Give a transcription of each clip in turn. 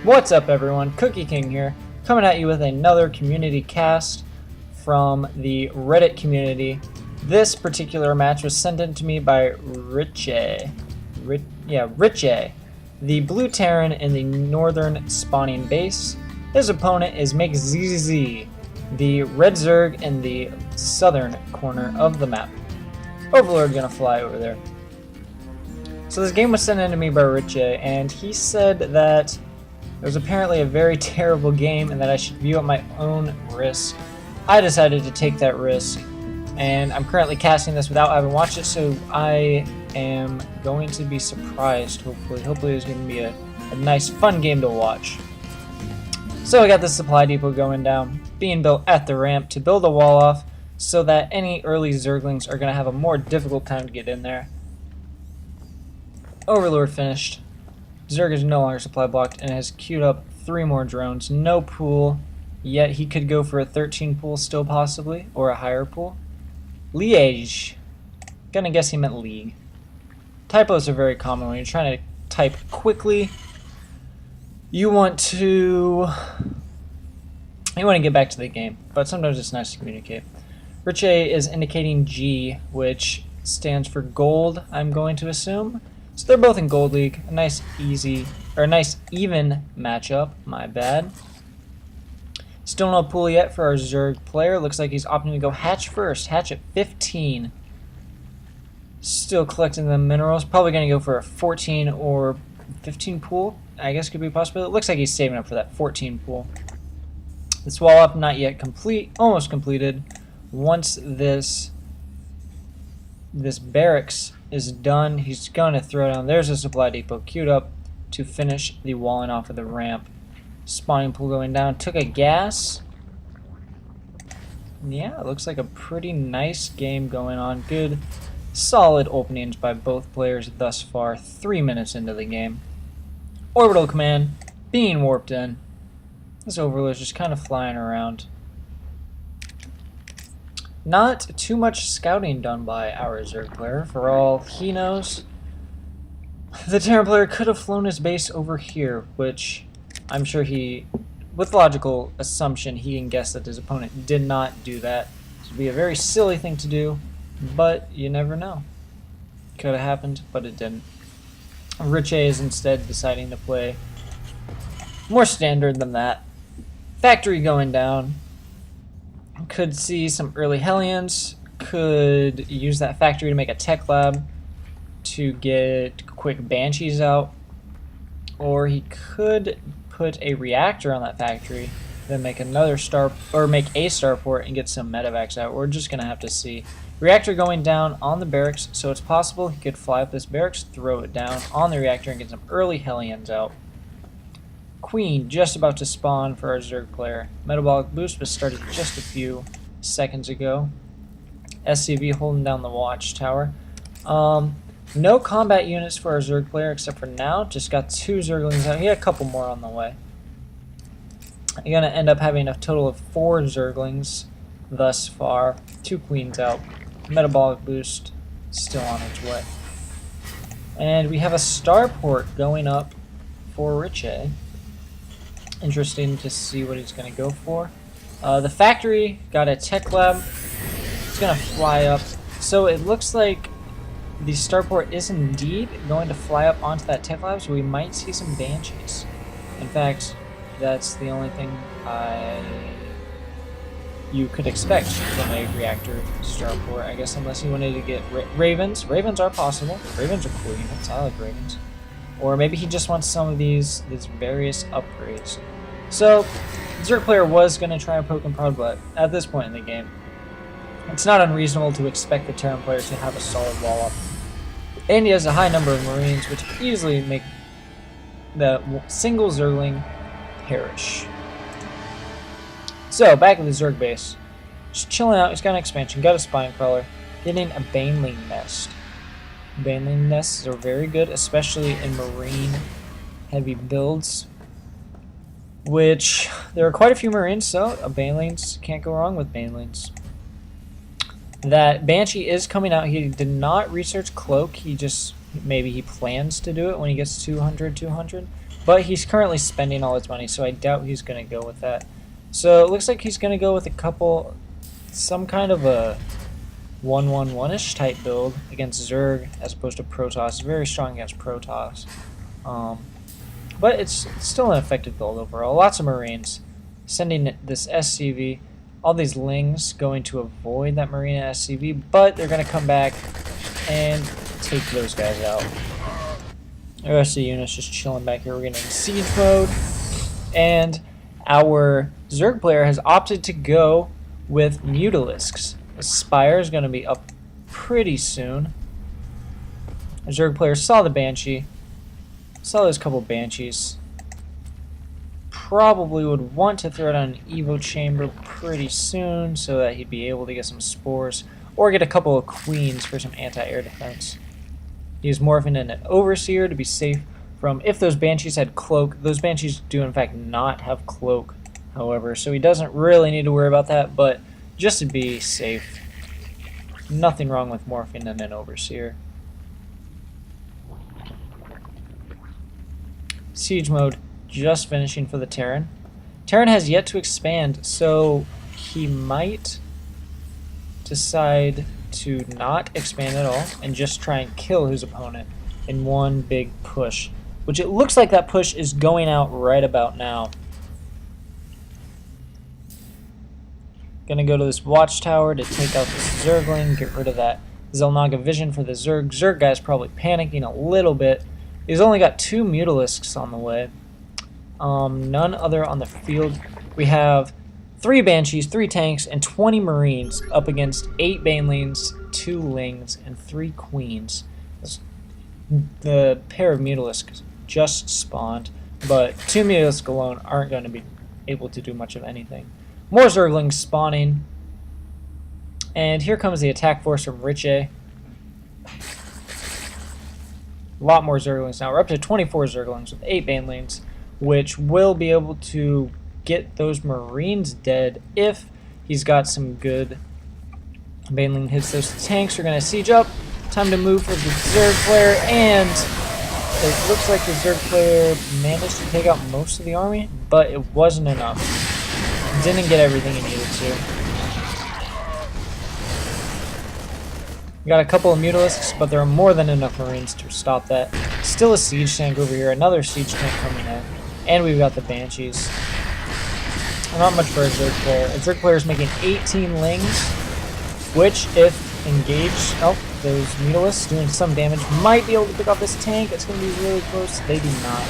What's up everyone, Cookie King here, coming at you with another community cast from the Reddit community. This particular match was sent in to me by Richeh. Richeh, the blue Terran in the northern spawning base. His opponent is makeZZZ, the red Zerg in the southern corner of the map. Overlord gonna fly over there. So this game was sent in to me by Richeh, and he said that it was apparently a very terrible game and that I should view at my own risk. I decided to take that risk, and I'm currently casting this without having watched it, so I am going to be surprised, hopefully. Hopefully it's going to be a nice, fun game to watch. So I got this supply depot going down, being built at the ramp to build a wall off so that any early Zerglings are going to have a more difficult time to get in there. Overlord finished. Zerg is no longer supply blocked and has queued up 3 more drones. No pool, yet he could go for a 13 pool still possibly, or a higher pool. Liège. Gonna guess he meant league. Typos are very common when you're trying to type quickly. You want to get back to the game, but sometimes it's nice to communicate. Richeh is indicating G, which stands for gold, I'm going to assume. So they're both in Gold League. A nice even matchup. My bad. Still no pool yet for our Zerg player. Looks like he's opting to go hatch first. Hatch at 15. Still collecting the minerals. Probably going to go for a 14 or 15 pool. I guess could be a possibility. It looks like he's saving up for that 14 pool. This wall up not yet complete. Almost completed. Once this barracks is done, he's going to throw down. There's a supply depot queued up to finish the walling off of the ramp. Spawning pool going down. Took a gas. Yeah, it looks like a pretty nice game going on. Good, solid openings by both players thus far. 3 minutes into the game. Orbital command being warped in. This Overlord is just kind of flying around. Not too much scouting done by our Zerg player. For all he knows, the Terran player could have flown his base over here, which I'm sure he, with logical assumption, he can guess that his opponent did not do that. This would be a very silly thing to do, but you never know. Could have happened, but it didn't. Richeh is instead deciding to play more standard than that. Factory going down. Could see some early Hellions, could use that factory to make a tech lab to get quick Banshees out, or he could put a reactor on that factory, then make another star, or make a starport and get some medevacs out. We're just gonna have to see. Reactor going down on the barracks, so it's possible he could fly up this barracks, throw it down on the reactor, and get some early Hellions out. Queen just about to spawn for our Zerg player. Metabolic boost was started just a few seconds ago. SCV holding down the watchtower. No combat units for our Zerg player except for now. Just got 2 Zerglings out. He had a couple more on the way. You're going to end up having a total of 4 Zerglings thus far. 2 Queens out. Metabolic boost still on its way. And we have a starport going up for Richeh. Interesting to see what he's going to go for. The factory got a tech lab. It's going to fly up. So it looks like the starport is indeed going to fly up onto that tech lab, so we might see some Banshees. In fact, that's the only thing you could expect from a reactor starport, I guess, unless you wanted to get Ravens. Ravens are possible. Ravens are cool units. I like Ravens. Or maybe he just wants some of these various upgrades. So, the Zerg player was going to try a poke and prod, but at this point in the game, it's not unreasonable to expect the Terran player to have a solid wall up. And he has a high number of Marines, which easily make the single Zergling perish. So, back at the Zerg base. Just chilling out. He's got an expansion, got a spine crawler, getting a Baneling nest. Baneling nests are very good, especially in marine heavy builds, which there are quite a few Marines, so Banelings, can't go wrong with Banelings. That Banshee is coming out. He did not research Cloak. He just, maybe he plans to do it when he gets 200. But he's currently spending all his money, so I doubt he's going to go with that. So it looks like he's going to go with some kind of a 1-1-1-ish type build against Zerg as opposed to Protoss. Very strong against Protoss. But it's still an effective build overall. Lots of Marines. Sending this SCV. All these Lings going to avoid that Marine and SCV, but they're going to come back and take those guys out. The rest of the unit's just chilling back here. We're getting siege mode. And our Zerg player has opted to go with Mutalisks. The Spire is going to be up pretty soon. The Zerg player saw the Banshee. Saw those couple Banshees. Probably would want to throw it on an Evo chamber pretty soon so that he'd be able to get some spores or get a couple of Queens for some anti-air defense. He's morphing in an Overseer to be safe from, if those Banshees had Cloak. Those Banshees do in fact not have Cloak, however, so he doesn't really need to worry about that, but just to be safe. Nothing wrong with morphing in an Overseer. Siege mode just finishing for the Terran. Terran has yet to expand, so he might decide to not expand at all and just try and kill his opponent in one big push, which it looks like that push is going out right about now. Gonna go to this watchtower to take out this Zergling, get rid of that Xel'Naga vision for the Zerg. Zerg guy's probably panicking a little bit. He's only got 2 Mutalisks on the way. None other on the field. We have 3 Banshees, 3 tanks, and 20 Marines up against 8 Banelings, 2 Lings, and 3 Queens. The pair of Mutalisks just spawned, but 2 Mutalisks alone aren't going to be able to do much of anything. More Zerglings spawning. And here comes the attack force from Richeh. A lot more Zerglings now. We're up to 24 Zerglings with 8 Banelings, which will be able to get those Marines dead if he's got some good Baneling hits. Those tanks are going to siege up. Time to move for the Zerg player, and it looks like the Zerg player managed to take out most of the army, but it wasn't enough. Didn't get everything he needed to. We got a couple of Mutalisks, but there are more than enough Marines to stop that. Still a siege tank over here, another siege tank coming in, and we've got the Banshees. Not much for a Zerg player. A Zerg player is making 18 Lings, which, if engaged, those Mutalisks doing some damage, might be able to pick off this tank. It's going to be really close. They do not.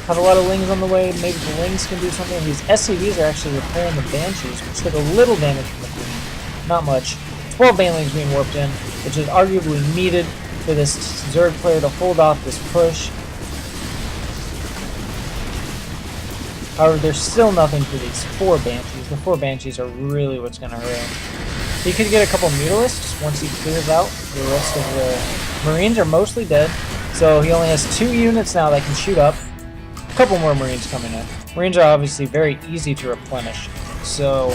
Have a lot of Lings on the way. Maybe the Lings can do something. These SCVs are actually repairing the Banshees, which took a little damage from the Queen. Not much. 12 Banelings being warped in, which is arguably needed for this Zerg player to hold off this push. However, there's still nothing for these 4 Banshees. The 4 Banshees are really what's going to hurt him. He could get a couple Mutalisks once he clears out. The rest of the Marines are mostly dead, so he only has 2 units now that can shoot up. A couple more Marines coming in. Marines are obviously very easy to replenish, so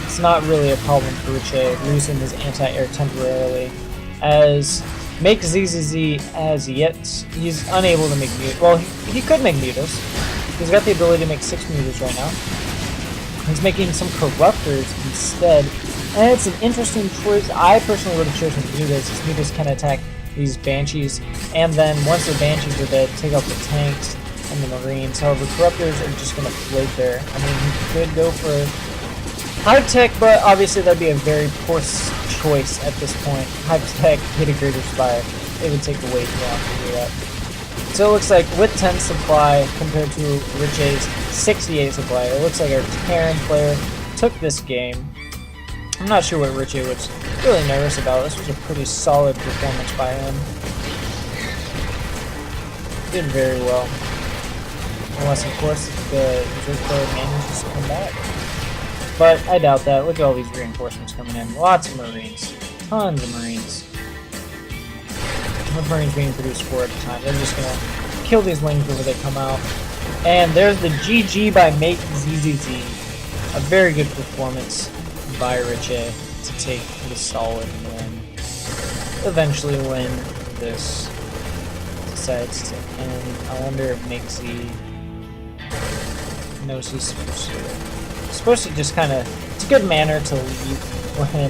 it's not really a problem for Richeh losing his anti-air temporarily, as makeZZZ as yet, he's unable to make mutas. Well, he could make mutas. He's got the ability to make 6 mutas right now. He's making some corruptors instead, and it's an interesting choice. I personally would have chosen mutas. These mutas can attack these Banshees, and then once the Banshees are dead, take out the tanks and the Marines. However, corruptors are just going to float there. I mean, he could go for high tech, but obviously that'd be a very poor choice at this point. High tech, hit a greater spire. It would take way too long to do that. So it looks like with 10 supply compared to Richey's 68 supply, it looks like our Terran player took this game. I'm not sure what Richeh was really nervous about. This was a pretty solid performance by him. Did very well. Unless, of course, the Zerg player manages to come back. But I doubt that. Look at all these reinforcements coming in. Lots of Marines. Tons of Marines. With Marines being produced 4 at a time. They're just going to kill these Lings whenever they come out. And there's the GG by makeZZZ. A very good performance by Richeh to take the solid win. Eventually win this decides to end. I wonder if makeZZZ knows he's supposed to just kind of. It's a good manner to leave when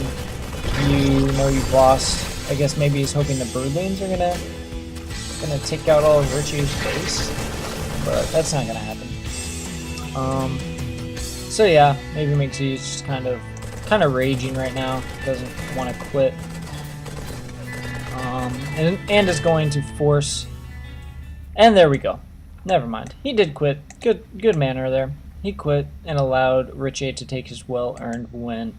you know you've lost. I guess maybe he's hoping the birdlings are gonna take out all of Richey's base, but that's not gonna happen. So yeah, maybe makeZZZ is just kind of raging right now. Doesn't want to quit, and is going to force. And there we go. Never mind. He did quit. Good manner there. He quit and allowed Richeh to take his well-earned win.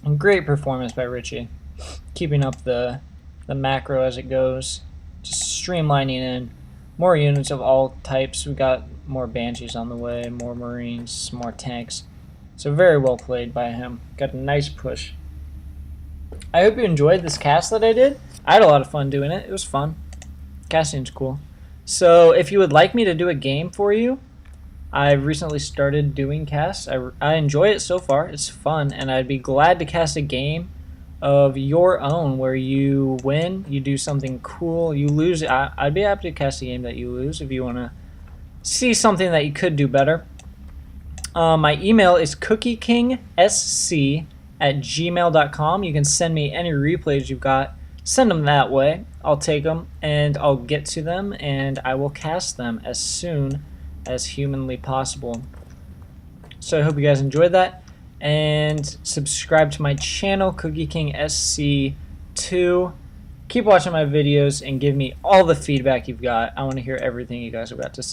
And great performance by Richeh, keeping up the macro as it goes, just streamlining in more units of all types. We got more Banshees on the way, more Marines, more tanks. So very well played by him. Got a nice push. I hope you enjoyed this cast that I did. I had a lot of fun doing it. It was fun. Casting's cool. So if you would like me to do a game for you, I've recently started doing casts. I enjoy it so far. It's fun, and I'd be glad to cast a game of your own where you win, you do something cool, you lose. I'd be happy to cast a game that you lose if you want to see something that you could do better. My email is cookiekingsc@gmail.com. You can send me any replays you've got. Send them that way. I'll take them, and I'll get to them, and I will cast them as soon as humanly possible. So I hope you guys enjoyed that, and subscribe to my channel, CookieKingSC2. Keep watching my videos and give me all the feedback you've got. I want to hear everything you guys have got to say.